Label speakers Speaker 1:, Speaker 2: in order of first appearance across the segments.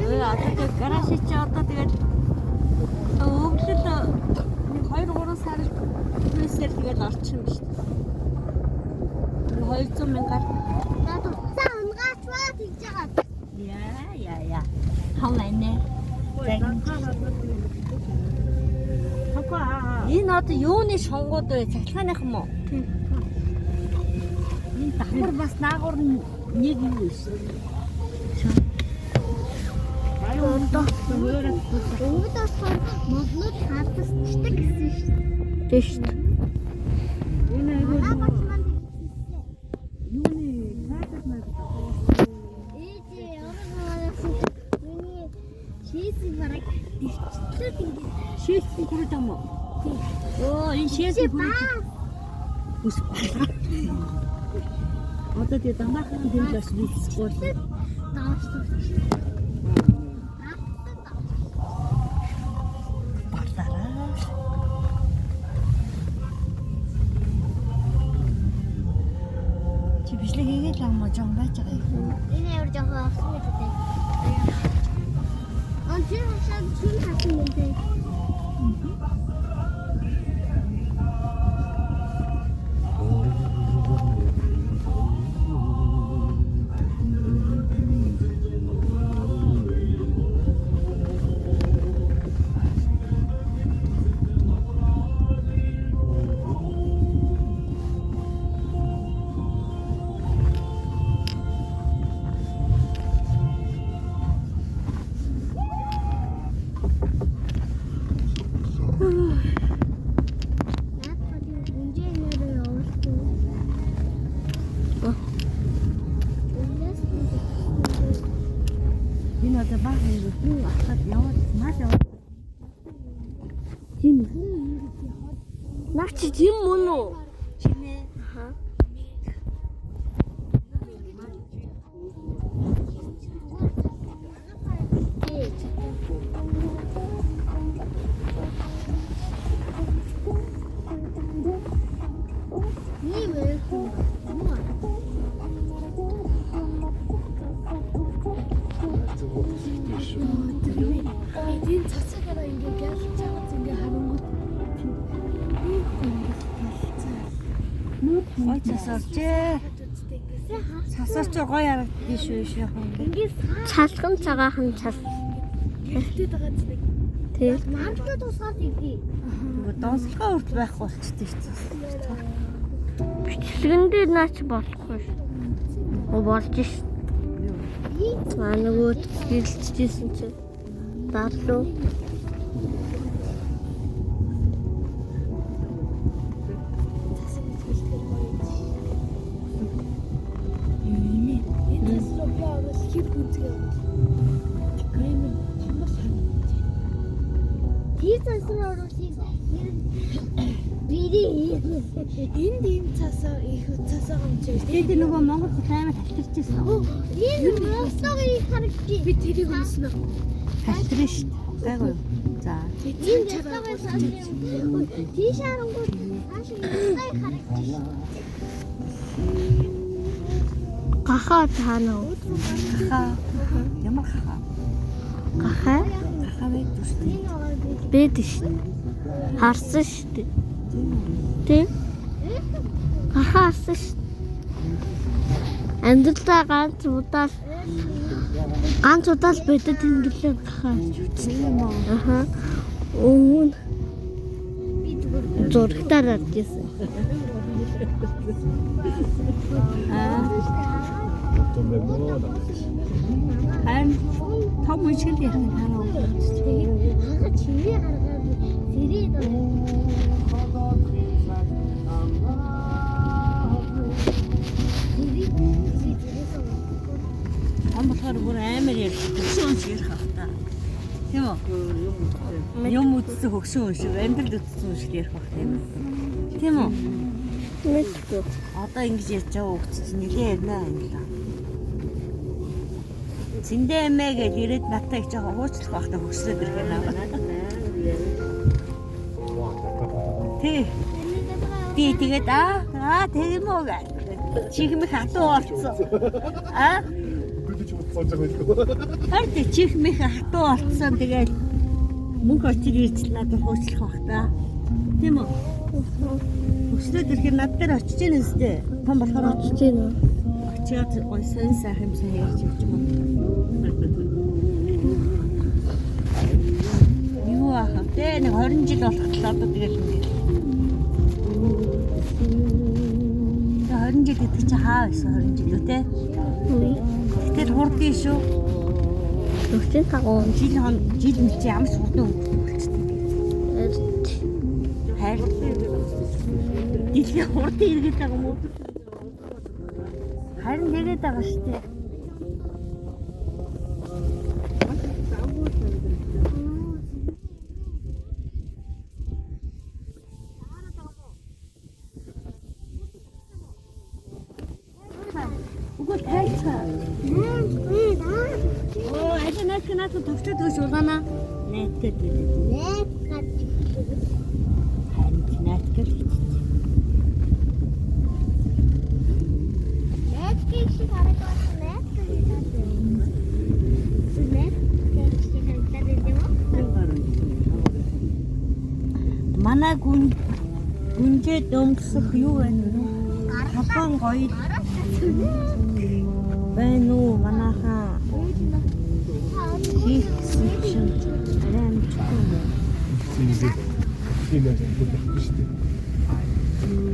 Speaker 1: Одоо гараж чи одоо тэгээд өвлөл 2-3 сар хүнсээр тэгээд орчихно биш. 200 мянгаар.
Speaker 2: Надад цаангаач баа тэгж байгаа.
Speaker 1: Яа. Хавнаа. Энэ одоо юуны шонгууд вэ? Цахилгааных юм уу? Энэ давхар бас наагур нэг юу вэ?
Speaker 2: Өөдөөс моднууд хадсчдаг гэсэн шүү дээ.
Speaker 1: Тэш.
Speaker 2: Энэ айгүй
Speaker 1: юуны цаатах маяг.
Speaker 2: Ээжээ орогоос миний шийсийг бараг дэрчлээд ингэ
Speaker 1: Шийдсэн хүрээд юм уу? Оо, энэ шийдсэн хүрээд. Үс. Одоо тэгээ дамаахан хэмжээс бийцгүй.
Speaker 2: дааштай.
Speaker 1: Чи бичлэг хийгээд л амаа жон байж байгаа юм.
Speaker 2: Энэ ямар жоохон авсан мэт үү? Тэр хашаад чинь хасан юм дээ.
Speaker 1: Энэ одоо баг юм ахад яваад маа яваад. Тийм. Наач тийм мөн үү? Чимээ. Аха.
Speaker 2: Энэ цацагаараа ингэ гялж байгаа ингэ харангуут.
Speaker 1: Гой цасарчээ. Цасарч гой харагддаг шүү яхан.
Speaker 2: Ингээс
Speaker 3: Цалхан цагаахан цал.
Speaker 2: гэлтэд байгаа зүг.
Speaker 3: Тэг.
Speaker 2: Маамтаа тусгаад идэв.
Speaker 1: Нөгөө донсолгоо урт байхгүй болчихдээ шүү.
Speaker 3: Бичлэгэн дээр наач болохгүй шүү. Болж ш. Аа нөгөө гэлжижсэн чинь дарлуу.
Speaker 2: Энд ийм цасаа их цасаа гомчээ.
Speaker 1: Тэгээд нөгөө Монгол хэмээн талтарчээсэн.
Speaker 2: Энэ Монголын их харагдчих. Би тэрийг унснаа.
Speaker 1: Талтарна шүү. Гайгүй. За.
Speaker 2: Энэ цасаагаа санаа. Тийш харангуут хааш гай харагдчих.
Speaker 3: Гахаа таана уу?
Speaker 1: Хаа. Ямар хаа?
Speaker 3: Гахаа
Speaker 1: Хаа байдаг шүү.
Speaker 2: Энэ байгаа
Speaker 3: бэд ш. Харсан шүү. Тэг. Гахаа харсан ш. Амьдралаа ганц удаал бэдэд тэнглээ гахаа.
Speaker 1: Тийм үү?
Speaker 3: Аха. Өмнө
Speaker 2: би зүгээр
Speaker 3: зургатаар авчихсан.
Speaker 1: Харин том үчил ярих нь хараа.
Speaker 2: тэгээд хага чивээ гаргаад зэрэг
Speaker 1: Он болохоор бүр амар ярих. Хөгшин шиг ярих ах та. Тийм үү? Юм үтсэн хөгшин шиг, амьдрал үтсэн шиг ярих ах тийм үү? Тийм үү?
Speaker 3: Мэдгүй.
Speaker 1: Одоо ингэж ярьж байгаа хөгч чинь нилээ ярина юм л. Зиндээ эмээ гэж ирээд натаа их жоохон хуучлах байхдаа хөгсрөөд ирэх юм аа. Тий. Би тэгээд тийм үү гэ. Чихмэх хатуу орцсон. Аа?
Speaker 4: сууж байгаа юм.
Speaker 1: Харин чих мэх хатуу олцсон тэгээд мөнх очир ирж надад хөөцлөх бах та. Тийм үү? Өчигдөр ирэхээр над дээр очиж гэнэ үстэй. Том болохоор
Speaker 3: Очиж гэнэ.
Speaker 1: очиад гой сонь сайхан ярьж өгч юм. Юу аах вэ? Нэг 20 жил болох л одоо тэгээд ингэ. 20 жил гэдэг чи хаа байсан 20 жил үү те? Тэр хурдын шүү.
Speaker 3: 45
Speaker 1: жил нь чи ямар ч хурдан өнгөрчихсөн. Харин дэлхийн хурдан иргэд байгаа юм уу? Харин нэгээд байгаа шүү дээ. Үгүй тайцаа. Оо, ажинаас гэнаас төгсөд өш улаана. Найткад хэлээд. Харин найткад хэлээд. Манай гүнжээ дөмсөх юу байна вэ? Хапан гоё байна уу манайхаа хийсэн чинь арай амжихгүй юм.
Speaker 4: Тийм ээ шүү дээ.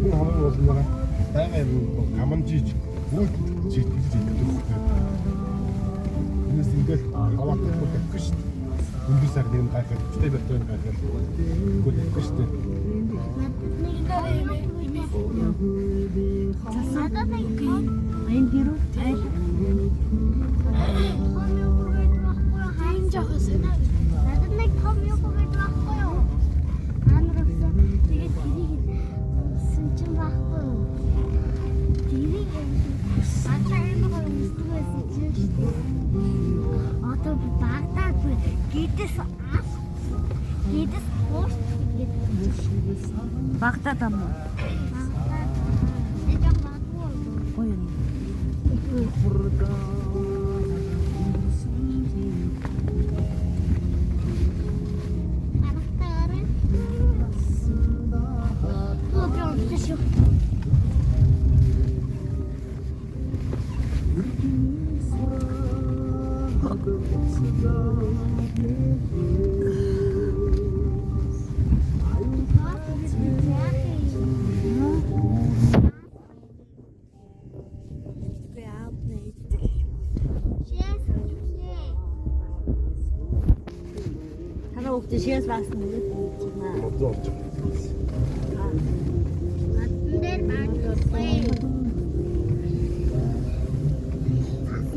Speaker 4: Бұл хамгийн гол нь байгаа каманжиж бүгд житгэж идэх. Энэс ингээд хаваатай өгөх шүү дээ. Өндөр сар нэм гайхаад өчтэй байтуун гайхаад бүгд өгөх шүү дээ. Айн гэрүү айл.
Speaker 2: Хайн жахас. Надад нэг том юу гэж байхгүй юу? Анруусан. Тэгээд тэрийг сэнчин байхгүй. Тэрийг атаамаа өмсдөөс чинь шүү дээ. Одоо багтаад гидэс пост гэдэг.
Speaker 1: Багтаад ам. Сейчас вас не будет.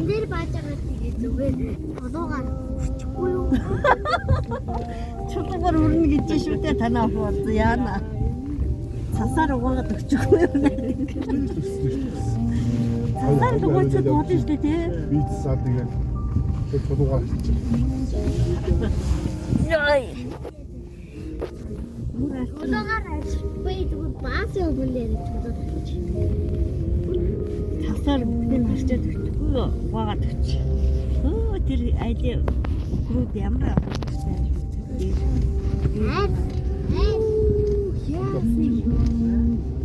Speaker 2: Нэр баажгаад тэгээд зүгээр толгоор өчөхгүй юу?
Speaker 1: Чулуугаар өрнө гэж шүү дээ танаа бод яана. Цасаар угаагаад өчөхгүй юу? Цасаар угаачих болно шүү дээ тий.
Speaker 4: Би цасаар тэгээд толгоор
Speaker 1: Яй.
Speaker 2: Толгоор ашиггүй зүгээр баас өгүүлээ гэж.
Speaker 1: Цасаар бүгдийг харчаад өчөхгүй юу? Угаагаад өч. Оо тэр айдэ гүрүүд ямар авчихсан.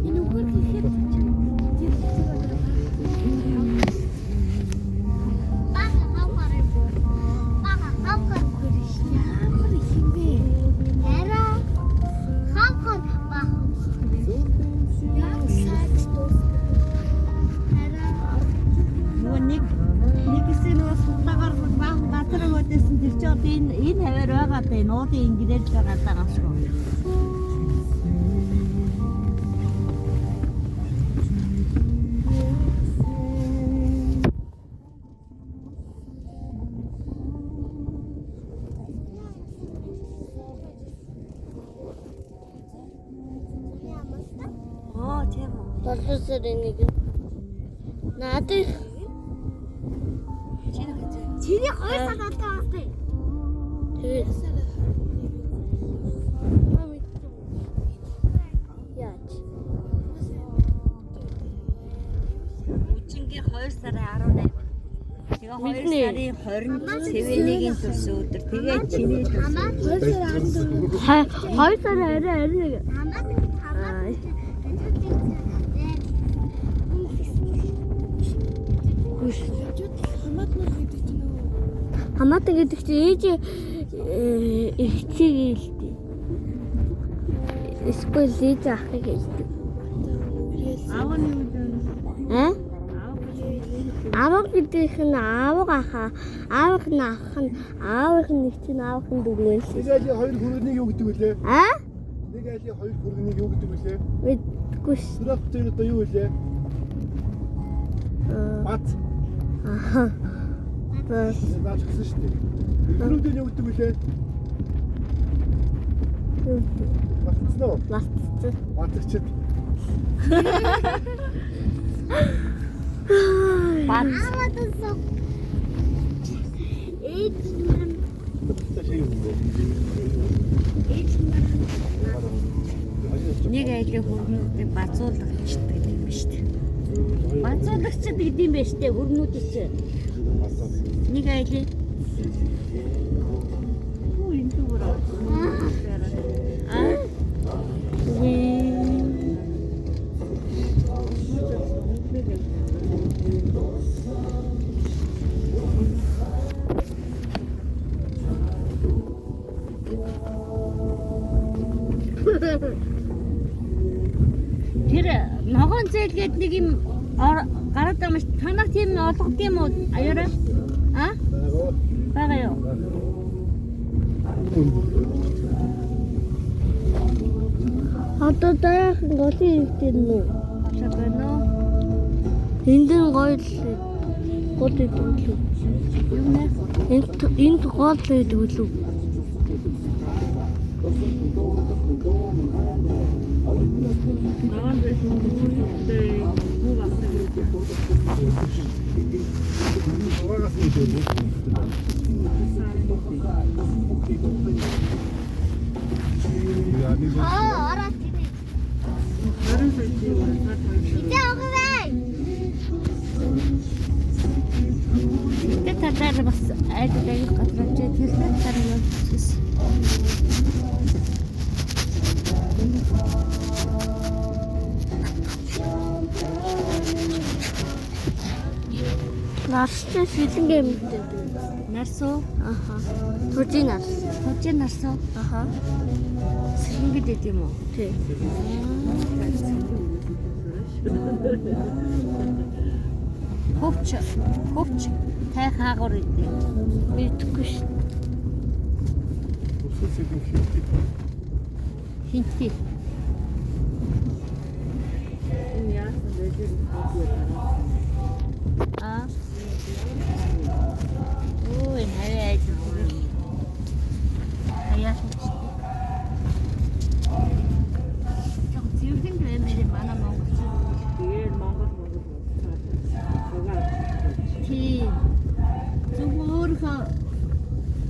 Speaker 2: Энэ үгээр хийхэд
Speaker 1: энэ хавар байгаа дээ нуудын ингэдэл байгаа даа шүү. Оо тийм үү.
Speaker 3: Толгосоор нэг надад
Speaker 2: чиний хоёр сар одоо бастай.
Speaker 3: тэгээд
Speaker 1: Үчингийн 2 сарын 18. Тэгээ 2
Speaker 3: Юуны?
Speaker 1: Сарын 20 цэвэнийг төрсөн өдөр. Тэгээд чиний төрсөн.
Speaker 3: 2 сар арай нэг. Хамаатан гэдэг чинь ээж ихчиг хэлдэг. Эсвэл ээж ахыг хэлдэг.
Speaker 1: Аавны үдэн.
Speaker 3: Аав гэдэг нь аав ахаа. Аавх нь ах нь аавх нь нэг чинь аавх нь дөрвөн.
Speaker 4: Нэг айлын хоёр хүргэнийг юу гэдэг вүлээ? Нэг айлын хоёр хүргэнийг юу гэдэг вүлээ?
Speaker 3: Мэдгүй ш.
Speaker 4: Сүрэх дээр одоо юу вүлээ? Бат. Наач гэсэн шүү дээ. Түрүүндээ юу гэдэг вүлээ? Батцсан уу?
Speaker 3: Батцсан.
Speaker 4: Батцчихэд.
Speaker 2: Аавадсан. Ээж маань
Speaker 1: Нэг айлын хөргнүүдийг базуулагчдаг юм ба шүү дээ. Базуулагчдаг гэдэг юм ба шүү дээ хөргнүүдийг чинь. Нэг айлын Хүү энэ зүгээр аа. Тэр ногоон зээл гээд нэг юм гараад байгаа маш танах тийм олгод юм уу аяараа? Бага юу?
Speaker 3: Одоо дараахан голын өвдөн үү?
Speaker 1: Шагано.
Speaker 3: Эндэн гоё л гол идэв лүү.
Speaker 1: Юу нэ?
Speaker 3: Энд гол идэв лүү.
Speaker 1: Ногоон зээл хүү багтаа гэдэг.
Speaker 4: Угаас нь дээ.
Speaker 2: ороод ирээ. Идэ өгөө.
Speaker 1: Тэ татаар бас айдаг гадраач тэр татаар юм гэсэн.
Speaker 3: Нарстай шилэнгээ мэддэг.
Speaker 1: Нарсуу?
Speaker 3: Төжийн нарс.
Speaker 1: Хожин нарсуу? Сэлэнгэд идэв юм уу?
Speaker 3: Тий.
Speaker 1: Хөвч тай хаагур идэв.
Speaker 3: Мэдгүй ш.
Speaker 1: Хинти. Энэ яасан дэжиг Ой, хаяа идэх. Хаяа. Жог зэвгэн дэмээр манай монголчууд тэгээд монгол. Тий. Зүгээр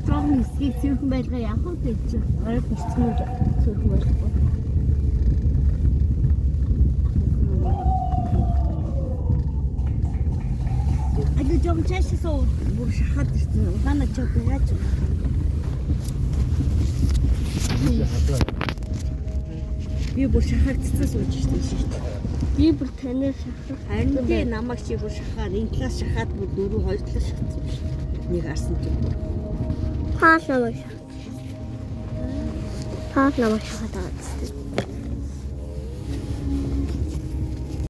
Speaker 1: жог нисгийг зэвгэн байлгаа явах гэж орой бэлтгэн зэвгэн байлгаа. Ada jom чаще суу бүр шахаад ирсэн. Ухаанаа ч яаж. Би бүр шахагдсан сууж ирсэн шүү дээ.
Speaker 3: Би бүр танаар шахах.
Speaker 1: Харин би намайг чи бүр шахаад энэ талаас шахаад бүр дөрөв хоёр талаас шахсан шүү дээ. Нэг арсан ч юм.
Speaker 3: Таа намайг шахах. Таа намайг шахаад байгаа.